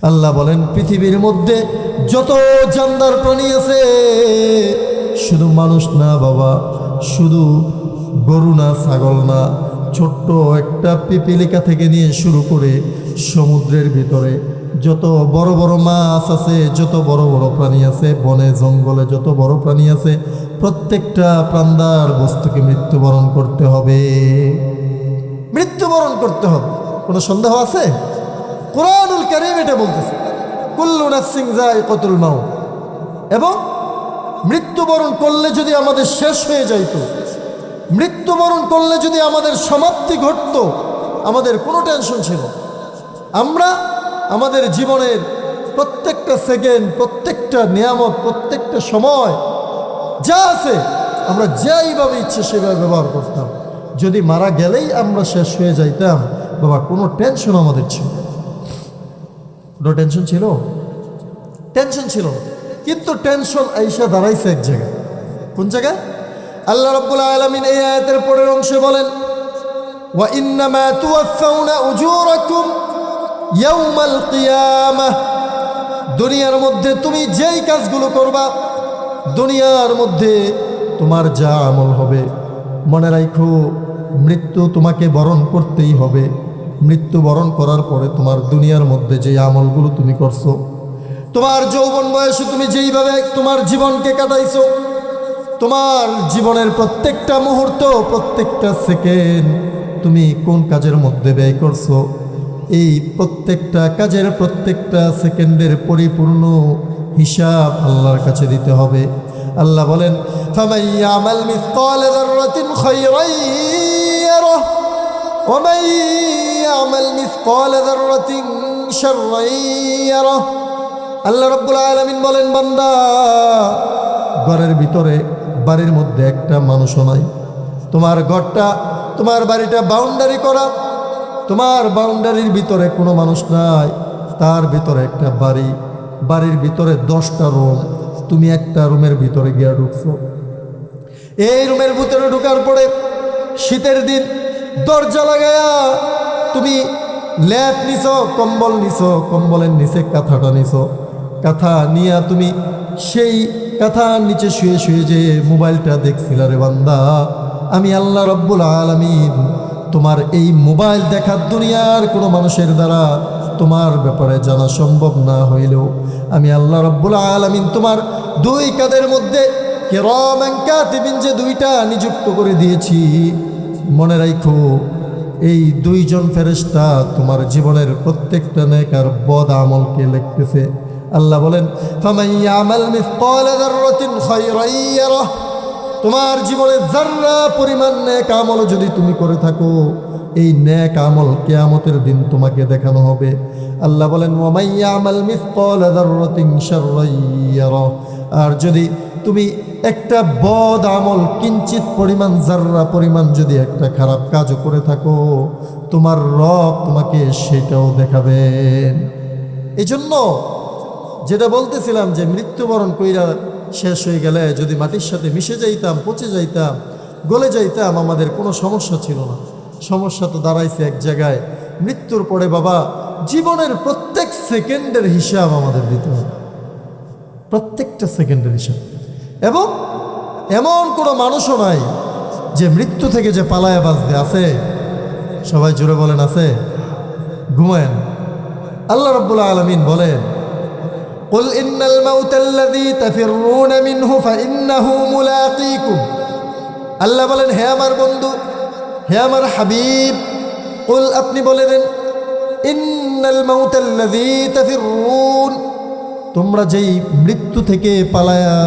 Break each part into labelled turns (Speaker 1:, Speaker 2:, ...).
Speaker 1: আল্লাহ বলেন পৃথিবীর মধ্যে যত জানদার প্রাণী আছে, শুধু মানুষ না বাবা, শুধু গরু না, ছাগল না, ছোট্ট একটা পিপিলিকা থেকে নিয়ে শুরু করে সমুদ্রের ভিতরে যত বড় বড় মাছ আছে, যত বড় বড় প্রাণী আছে, বনে জঙ্গলে যত বড় প্রাণী আছে, প্রত্যেকটা প্রাণদার বস্তুকে মৃত্যুবরণ করতে হবে। মৃত্যুবরণ করতে হবে, কোনো সন্দেহ আছে? কুরআনুল কারীম এটা বলতেছে, কুল্লু নাফসিন যায়িকাতুল মাউত। এবং মৃত্যুবরণ করলে যদি আমাদের শেষ হয়ে যাইতো, মৃত্যুবরণ করলে যদি আমাদের সমাপ্তি ঘটতো, আমাদের কোনো টেনশন ছিল না। আমরা আমাদের জীবনের প্রত্যেকটা সেকেন্ড, প্রত্যেকটা নিয়ামত, প্রত্যেকটা সময় যা আছে আমরা যেইভাবে ইচ্ছে সেভাবে ব্যবহার করতাম। যদি মারা গেলেই আমরা শেষ হয়ে যাইতাম, বাবা কোনো টেনশন আমাদের ছিল? কোনো টেনশন ছিল? টেনশন ছিল না। কিন্তু টেনশন আইসা দাঁড়াইছে এক জায়গায়। কোন জায়গায়? আল্লাহ রাব্বুল আলামিন এই আয়াতের পরের অংশে বলেন, ওয়া ইন্নামা তুওয়াফাউনা উজুরাকুম ইয়াউমাল কিয়ামাহ। দুনিয়ার মধ্যে তুমি যেই কাজগুলো করবা, দুনিয়ার মধ্যে তোমার যা আমল হবে, মনে রাখো মৃত্যু তোমাকে বরণ করতেই হবে। মৃত্যু বরণ করার পরে তোমার দুনিয়ার মধ্যে যে আমলগুলো তুমি করছো, তোমার যৌবন বয়সে তুমি যেইভাবে তোমার জীবনকে কাটাইছো, তোমার জীবনের প্রত্যেকটা মুহূর্ত, প্রত্যেকটা সেকেন্ড তুমি কোন কাজের মধ্যে ব্যয় করছো, এই প্রত্যেকটা কাজের প্রত্যেকটা সেকেন্ডের পরিপূর্ণ হিসাব আল্লাহর কাছে দিতে হবে। আল্লাহ বলেন, ফামান ইয়ামাল মিসকালা যাররাতিন খায়রান ইয়ারাহ ওয়া মান ইয়ামাল মিসকালা যাররাতিন শাররান ইয়ারাহ। আল্লাহ রাব্বুল আলামিন বলেন, বান্দা, ঘরের ভিতরে বাড়ির মধ্যে একটা মানুষও নাই, তোমার ঘরটা, তোমার বাড়িটা বাউন্ডারি করা, তোমার বাউন্ডারির ভিতরে কোনো মানুষ নাই, তার ভিতরে একটা বাড়ি, বাড়ির ভিতরে 10টা রুম, তুমি একটা রুমের ভিতরে গিয়া ঢুকছো। এই রুমের ভিতরে ঢুকার পরে শীতের দিন দরজা লাগায়া তুমি ল্যাপ নিছো, কম্বল নিছো, কম্বলের নিচে কাঁথাটা নিছো, কাঁথা নিয়া তুমি সেই কাঁথার নিচে শুয়ে শুয়ে যে মোবাইলটা দেখছিল, রে বান্দা, আমি আল্লাহ রাব্বুল আলামিন তোমার এই মোবাইল দেখার দুনিয়ার কোনো মানুষের দ্বারা তোমার ব্যাপারে জানা সম্ভব না হইলেও আমি আল্লাহ রাব্বুল আলামিন তোমার 2 কাঁধের মধ্যে কিরামান কাতিবিন যে 2টা নিযুক্ত করে দিয়েছি। মনে রাখো এই 2 জন ফেরেশতা তোমার জীবনের প্রত্যেকটা নেক আর বদ আমলকে লিখতেছে। আল্লাহ বলেন, ফামান ইয়ামাল মিসকালা যাররাতিন খায়রান ইয়ারাহ। তোমার জীবনের যাররা পরিমাণ নেক আমল যদি তুমি করে থাকো, এই নেক আমল কিয়ামতের দিন তোমাকে দেখানো হবে। আল্লাহ বলেন, ওয়া মান ইয়ামাল মিসকালা যাররাতিন শাররান ইয়ারাহ। আর যদি তুমি একটা বদ আমল, কিঞ্চিত পরিমাণ, যাররা পরিমাণ যদি একটা খারাপ কাজও করে থাকো, তোমার রব তোমাকে সেটাও দেখাবেন। এই জন্য যেটা বলতেছিলাম যে মৃত্যুবরণ কইরা শেষ হয়ে গেলে যদি মাটির সাথে মিশে যাইতাম, পচে যাইতাম, গলে যাইতাম, আমাদের কোনো সমস্যা ছিল না। সমস্যা তো দাঁড়াইছে এক জায়গায়, মৃত্যুর পরে বাবা জীবনের প্রত্যেক সেকেন্ডের হিসাব আমাদের দিতে হবে, প্রত্যেকটা সেকেন্ডের হিসাব। এবং এমন কোনো মানুষও নাই যে মৃত্যু থেকে যে পালায়া বাঁচবে। আছে? সবাই জোরে বলেন, আছে? ঘুমায়েন। আল্লাহ রাব্বুল আলামিন বলেন, কুল ইন্নাল মাউতাল্লাযী তাফিররুনা মিনহু ফাইন্নাহু মুলাকীকুম। আল্লাহ বলেন, হে আমার বন্ধু, হে আমার হাবিব, কুল, আপনি বলে দেন, ইন্নাল মাউতাল্লাযী তাফিররুন, তোমরা যেই মৃত্যু থেকে পালায়া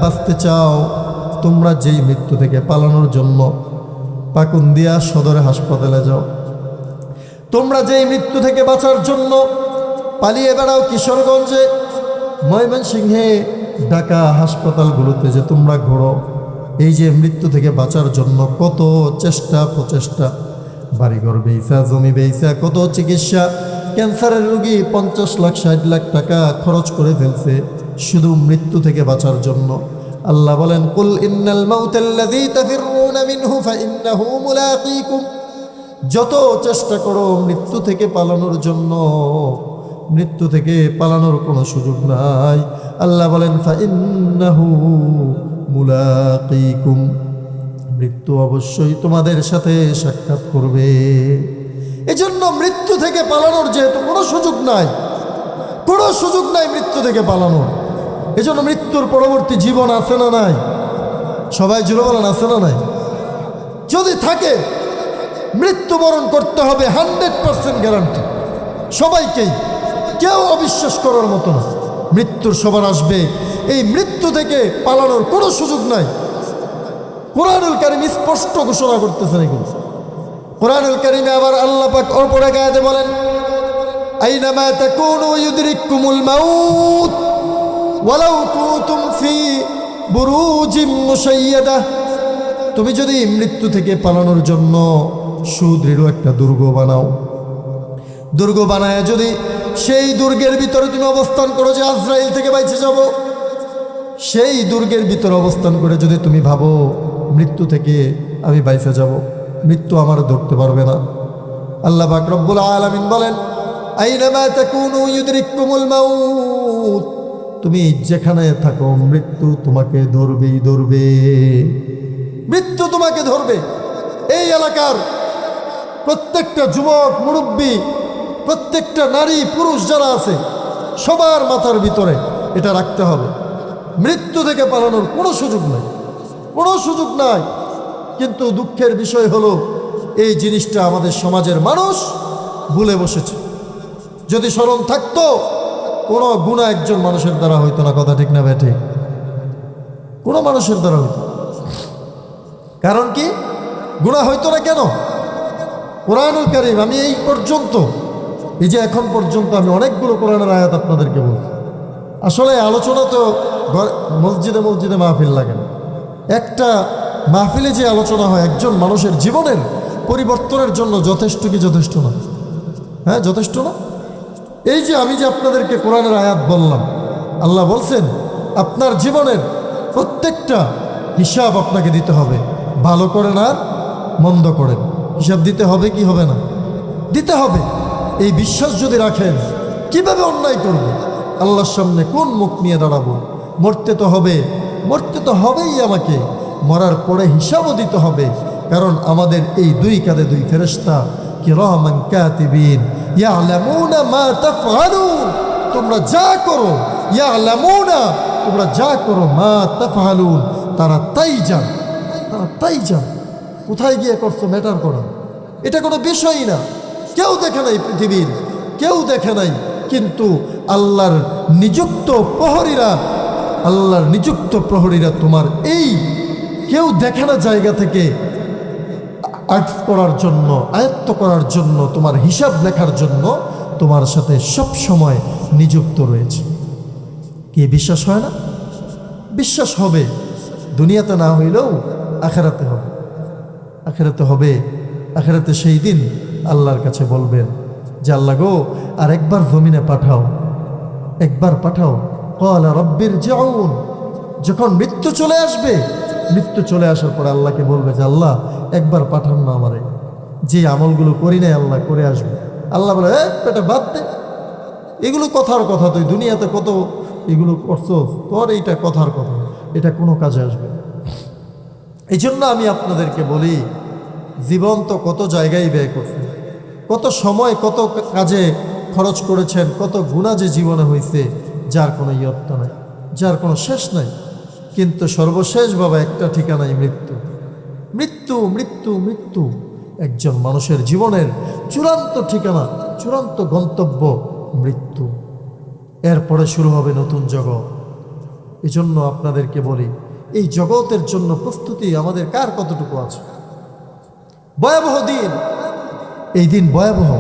Speaker 1: বাঁচতে চাও, তোমরা যেই মৃত্যু থেকে পালানোর জন্য পাকুন্দিয়া সদর হাসপাতালে যাও, তোমরা যেই মৃত্যু থেকে বাঁচার জন্য পালিয়ে বেড়াও কিশোরগঞ্জে, ময়মনসিংহে, ঢাকা হাসপাতালগুলোতে যে তোমরা ঘোরো, এই যে মৃত্যু থেকে বাঁচার জন্য কত চেষ্টা প্রচেষ্টা, বাড়িঘর বেইসা, জমি বেইসা, কত চিকিৎসা, ক্যান্সারের রোগী 50 লাখ 60 লাখ টাকা খরচ করে ফেলছে শুধু মৃত্যু থেকে বাঁচার জন্য। আল্লাহ বলেন, কুল ইন্নাল মাউতাল্লাযী তাফিররুনা মিনহু ফাইন্নাহু মুলাকীকুম। যত চেষ্টা করো মৃত্যু থেকে পালানোর জন্য, মৃত্যু থেকে পালানোর কোনো সুযোগ নাই। আল্লাহ বলেন ফাইন্নাহু মুলাকিকুম, মৃত্যু অবশ্যই তোমাদের সাথে সাক্ষাৎ করবে। এজন্য মৃত্যু থেকে পালানোর যেহেতু কোনো সুযোগ নাই, কোনো সুযোগ নাই মৃত্যু থেকে পালানোর, এজন্য মৃত্যুর পরবর্তী জীবন আছে না নাই? সবাই জুড়ে বলেন আছে না নাই? যদি থাকে মৃত্যুবরণ করতে হবে 100% গ্যারান্টি সবাইকেই, কেউ অবিশ্বাস করার মতো না। মৃত্যুর সবার আসবে, এই মৃত্যু থেকে পালানোর কোনো সুযোগ নাই। কোরআনুল কারীম স্পষ্ট ঘোষণা করতেছেন এগুলো। কোরআনুল কারীমে আবার আল্লাহ পাক অপর এক আয়াতে বলেন আইনামা তাকুনু ইউদরিকুমুল মাউত ওয়ালাউ কুনতুম ফি বুরুজিম মুশাইয়াদা, তুমি যদি মৃত্যু থেকে পালানোর জন্য সুদৃঢ় একটা দুর্গ বানাও, দুর্গ বানায় যদি সেই দুর্গের ভিতরে তুমি অবস্থান করো যে আজরাইল থেকে বাইচে যাব, সেই দুর্গের ভিতরে অবস্থান করে যদি তুমি ভাবো মৃত্যু থেকে আমি বাইচে যাব, মৃত্যু আমার ধরতে পারবে না। আল্লাহ পাক রব্বুল আলামিন বলেন আইনামা তাকুনু ইউদরিকুমুল মাউত, তুমি যেখানে থাকো মৃত্যু তোমাকে ধরবেই ধরবে, মৃত্যু তোমাকে ধরবে। এই এলাকার প্রত্যেকটা যুবক মুরব্বী, প্রত্যেকটা নারী পুরুষ যারা আছে সবার মাথার ভিতরে এটা রাখতে হবে, মৃত্যু থেকে পালানোর কোনো সুযোগ নাই, কোনো সুযোগ নাই। কিন্তু দুঃখের বিষয় হলো এই জিনিসটা আমাদের সমাজের মানুষ ভুলে বসেছে। যদি স্মরণ থাকতো কোনো গুনাহ একজন মানুষের দ্বারা হইতো না, কথা ঠিক না বেঠে? কোনো মানুষের দ্বারা হইতো। কারণ কি গুনাহ হইতো না কেন? কোরআনুল কারীম, আমি এই পর্যন্ত, এই যে এখন পর্যন্ত আমি অনেকগুলো কোরআনের আয়াত আপনাদেরকে বলছি। আসলে আলোচনা তো মসজিদে মসজিদে মাহফিল লাগে না, একটা মাহফিলে যে আলোচনা হয় একজন মানুষের জীবনের পরিবর্তনের জন্য যথেষ্ট কি যথেষ্ট না? হ্যাঁ, যথেষ্ট না? এই যে আমি যে আপনাদেরকে কোরআনের আয়াত বললাম, আল্লাহ বলছেন আপনার জীবনের প্রত্যেকটা হিসাব আপনাকে দিতে হবে, ভালো করেন আর মন্দ করেন, হিসাব দিতে হবে কি হবে না? দিতে হবে। এই বিশ্বাস যদি রাখেন কিভাবে অন্যায় করব, আল্লাহর সামনে কোন মুখ নিয়ে দাঁড়াবো? মরতে তো হবে, মরতে তো হবেই, আমাকে মরার পরে হিসাবও দিতে হবে। কারণ আমাদের এই দুই কাঁধে দুই ফেরেশতা কিরামান কাতিবিন ইয়ালামুনা মা তাফআলুন, তোমরা যা করো, ইয়ালামুনা, তোমরা যা করো, মা তাফআলুন, তারা তাই জান, তারা তাই জান। কোথায় গিয়ে করছো ম্যাটার করা, এটা কোনো বিষয়ই না। কেউ দেখে নাই, পৃথিবীর কেউ দেখে নাই, কিন্তু আল্লাহর নিযুক্ত প্রহরীরা, আল্লাহর নিযুক্ত প্রহরীরা তোমার এই কেউ দেখে না জায়গা থেকে আর্ট করার জন্য, আয়ত্ত করার জন্য, তোমার হিসাব লেখার জন্য তোমার সাথে সব সময় নিযুক্ত রয়েছে। কি বিশ্বাস হয় না? বিশ্বাস হবে, দুনিয়াতে না হইলেও আখেরাতে হবে, আখেরাতে হবে। আখেরাতে সেই দিন আল্লাহর কাছে বলবেন যে আল্লাহ গো, আর একবার জমিনে পাঠাও, একবার পাঠাও। ক্বালা রাব্বিরজিউন, যখন মৃত্যু চলে আসবে, মৃত্যু চলে আসার পরে আল্লাহকে বলবে যে আল্লাহ একবার পাঠান না আমারে, যে আমলগুলো করি নাই আল্লাহ করে আসবে। আল্লাহ বলে এটা বাদ দে, এগুলো কথার কথা, তুই দুনিয়াতে কত এগুলো করছো, তোর এইটা কথার কথা, এটা কোনো কাজে আসবে না। এই জন্য আমি আপনাদেরকে বলি, জীবন তো কত জায়গায় ব্যয় করছেন, কত সময় কত কাজে খরচ করেছেন, কত গুনাহ যে জীবনে হয়েছে, যার কোনো ইয়ত্তা নাই, যার কোনো শেষ নাই। কিন্তু সর্বশেষ বাবা একটা ঠিকানাই মৃত্যু, মৃত্যু, মৃত্যু, মৃত্যু। একজন মানুষের জীবনের চূড়ান্ত ঠিকানা, চূড়ান্ত গন্তব্য মৃত্যু। এরপরে শুরু হবে নতুন জগৎ। এই জন্য আপনাদেরকে বলি, এই জগতের জন্য প্রস্তুতি আমাদের কার কতটুকু আছে? ভয়াবহ দিন, এই দিন ভয়াবহ।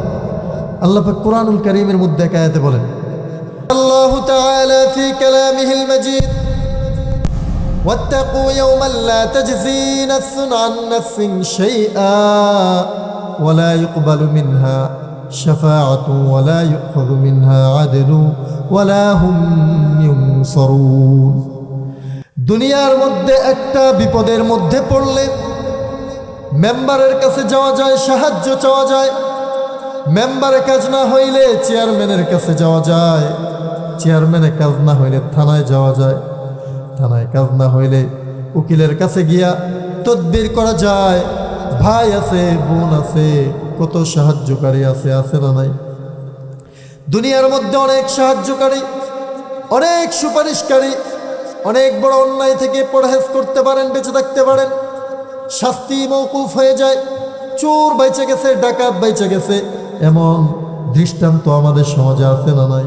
Speaker 1: আল্লাহ পাক কোরআনুল কারীমের মধ্যে এক আয়াতে বলেন, আল্লাহু তাআলা ফি কালামিহিল মাজিদ ওয়াত্তাকু ইয়াওমান লা তাজজি নাফসুন আন নাফসিন শাইআ ওয়া লা ইউকবালু মিনহা শাফাআতুন ওয়া লা ইউখাযু মিনহা আদলুন ওয়া লা হুম ইউনসারুন। দুনিয়ার মধ্যে একটা বিপদের মধ্যে পড়লে মেম্বারের কাছে যাওয়া যায়, সাহায্য চাওয়া যায়, মেম্বারে কাজ না হইলে চেয়ারম্যানের কাছে যাওয়া যায়, চেয়ারম্যানে কাজ না হইলে থানায় যাওয়া যায়, থানায় কাজ না হইলে উকিলের কাছে গিয়া তদবির করা যায়। ভাই আছে, বোন আছে, কত সাহায্যকারী আছে, আছে না নাই? দুনিয়ার মধ্যে অনেক সাহায্যকারী, অনেক সুপারিশকারী, অনেক বড় অন্যায় থেকে পরহেজ করতে পারেন, বেঁচে থাকতে পারেন, শাস্তি মওকুফ হয়ে যায়। চোর বাইচে গেছে, ডাকাত বাইচে গেছে, এমন দৃষ্টান্ত আমাদের সমাজে আছে না নাই?